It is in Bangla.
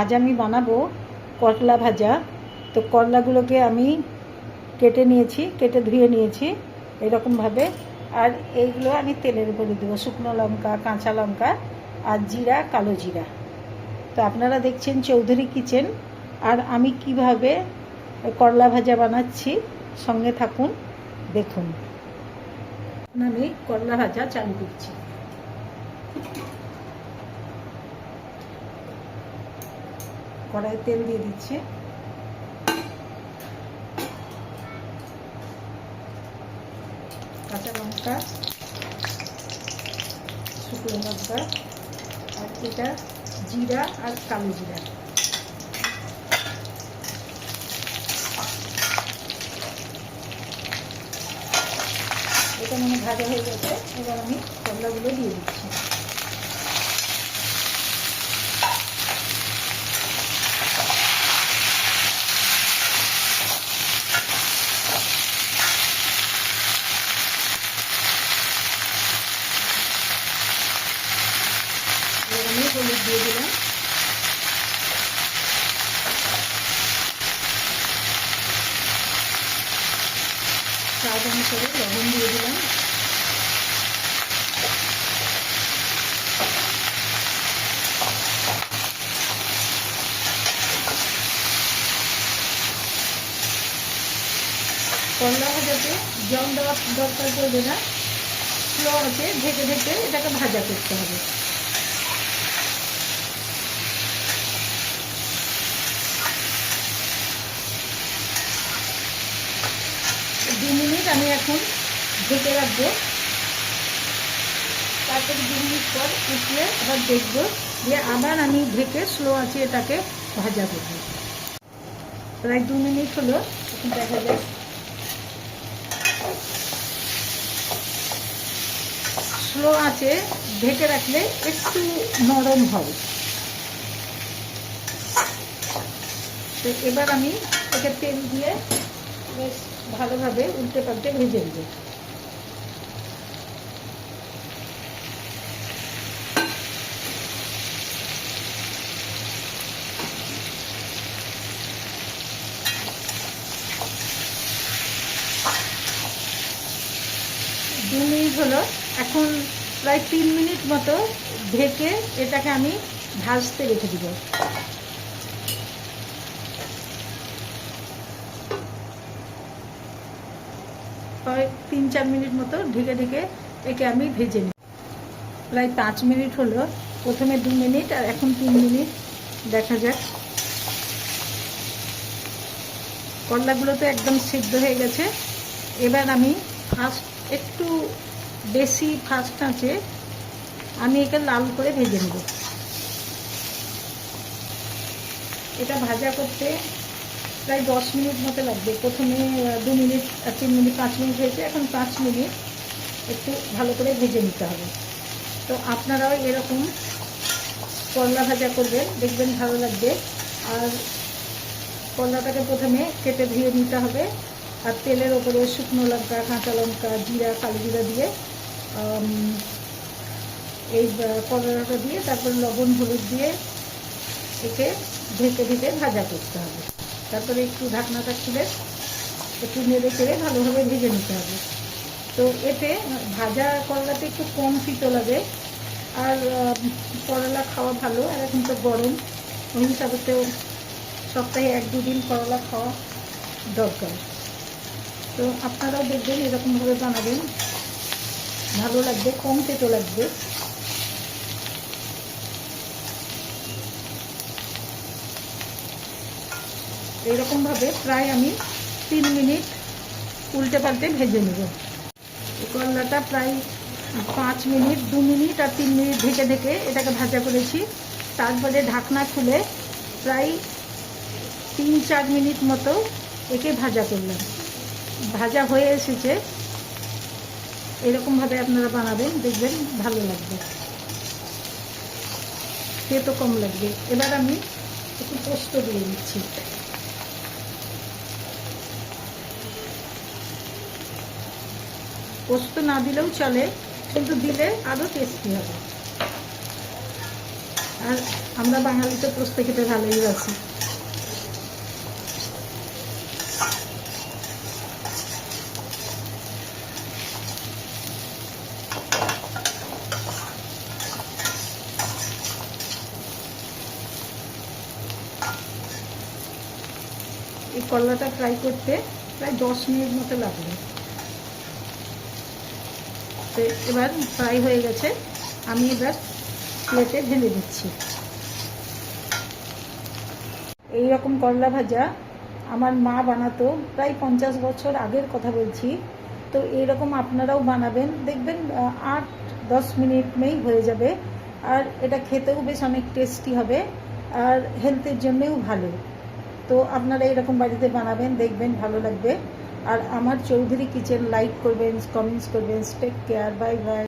আজ আমি বানাবো করলা ভাজা। তো করলাগুলোকে আমি কেটে নিয়েছি, কেটে ধুয়ে নিয়েছি এরকমভাবে। আর এইগুলো আমি তেলের উপরে দেবো, শুকনো লঙ্কা, কাঁচা লঙ্কা আর জিরা, কালো জিরা। তো আপনারা দেখছেন চৌধুরী কিচেন, আর আমি কিভাবে করলা ভাজা বানাচ্ছি, সঙ্গে থাকুন, দেখুন। আমি করলা ভাজা চালু করছি। কড়াইয়ে তেল দিয়ে দিচ্ছি। কাঁচা লঙ্কা, শুকনো লঙ্কা, আর এটা জিরা আর কালো জিরা। এটা মানে ভাজা হয়ে গেছে। এবার আমি করলাগুলো দিয়ে দিচ্ছি। এবার আমি হলুদ দিয়ে দিলাম। স্বাদ অনুসারে লবণ দিয়ে দিলাম। করলা ভাজাতে জল দেওয়ার দরকার পড়বে না, স্লো আছে ঢেকে ঢেকে এটাকে ভাজা করতে হবে। দু মিনিট আমি এখন ঢেকে রাখবো, তারপরে 2 মিনিট পর উঠিয়ে আবার দেখবো, দিয়ে আবার আমি ঢেকে স্লো আছে এটাকে ভাজা করবো। প্রায় 2 মিনিট হলো, এখন দেখা যায় স্লো আছে ঢেকে রাখলে একটু নরম হবে। তো এবার আমি একে তেল দিয়ে বেশ ভালোভাবে উল্টে পাল্টে ভেজে নেব। দু মিনিট হলো, এখন প্রায় 3 মিনিট মতো ঢেকে এটাকে আমি ভাজতে রেখে দিব। প্রায় 3-4 মিনিট মতো ঢেকে ঢেকে একে আমি ভেজে নিই। প্রায় 5 মিনিট হলো, প্রথমে 2 মিনিট আর এখন 3 মিনিট। দেখা যাক, করলাগুলো তো একদম সিদ্ধ হয়ে গেছে। এবার আমি একটু বেশি ফাস্ট আঁচে আমি একে লাল করে ভেজে নেব। এটা ভাজা করতে প্রায় 10 মিনিট মতো লাগবে। প্রথমে 2 মিনিট, 3 মিনিট, 5 মিনিট হয়েছে, এখন 5 মিনিট একটু ভালো করে ভেজে নিতে হবে। তো আপনারাও এরকম করলা ভাজা করবেন, দেখবেন ভালো লাগবে। আর করলাটাকে প্রথমে কেটে ধুয়ে নিতে হবে, আর তেলের ওপরে শুকনো লঙ্কা, কাঁচা লঙ্কা, জিরা, কালো জিরা দিয়ে এই করলাটা দিয়ে তারপর লবণ হলুদ দিয়ে একে ঢেকে ঢেকে ভাজা করতে হবে। তারপরে একটু ঢাকনাটা খুলে একটু নেড়ে চেড়ে ভালোভাবে ভেজে নিতে হবে। তো এতে ভাজা করলাতে একটু কম তিতো লাগে, আর করলা খাওয়া ভালো। আর এখন তো গরম, ওই হিসাবে তো সপ্তাহে 1-2 দিন করলা খাওয়া দরকার। তো আপনারাও দেখবেন এরকমভাবে বানাবেন, ভালো লাগবে, কম তেতো লাগবে। এইরকমভাবে প্রায় আমি 3 মিনিট উল্টে পাল্টে ভেজে নেব। করলাটা প্রায় 5 মিনিট, 2 মিনিট আর 3 মিনিট ঢেকে ঢেকে এটাকে ভাজা করেছি। তারপরে ঢাকনা খুলে প্রায় 3-4 মিনিট মতো একে ভাজা করলাম। ভাজা হয়ে এসেছে, এরকমভাবে আপনারা বানাবেন, দেখবেন ভালো লাগবে, তেতো কম লাগবে। এবার আমি একটু পোস্ত দিয়ে দিচ্ছি। পোস্ত না দিলেও চলে, কিন্তু দিলে আরও টেস্টি হবে। আর আমরা বাঙালি তো পোস্ত খেতে ভালোই বাসি। এই করলাটা ফ্রাই করতে প্রায় 10 মিনিট মতো লাগবে। তো এবার ফ্রাই হয়ে গেছে, আমি এবার প্লেটে ঢেলে দিচ্ছি। এই রকম করলা ভাজা আমার মা বানাতো, প্রায় 50 বছর আগের কথা বলছি। তো এইরকম আপনারাও বানাবেন, দেখবেন 8-10 মিনিটেই হয়ে যাবে। আর এটা খেতেও বেশ অনেক টেস্টি হবে, আর হেলথের জন্যেও ভালো। তো আপনারা এরকম বাড়িতে বানাবেন, দেখবেন ভালো লাগবে। আর আমার চৌধুরী কিচেন লাইক করবেন, কমেন্টস করবেন। Take care, bye by.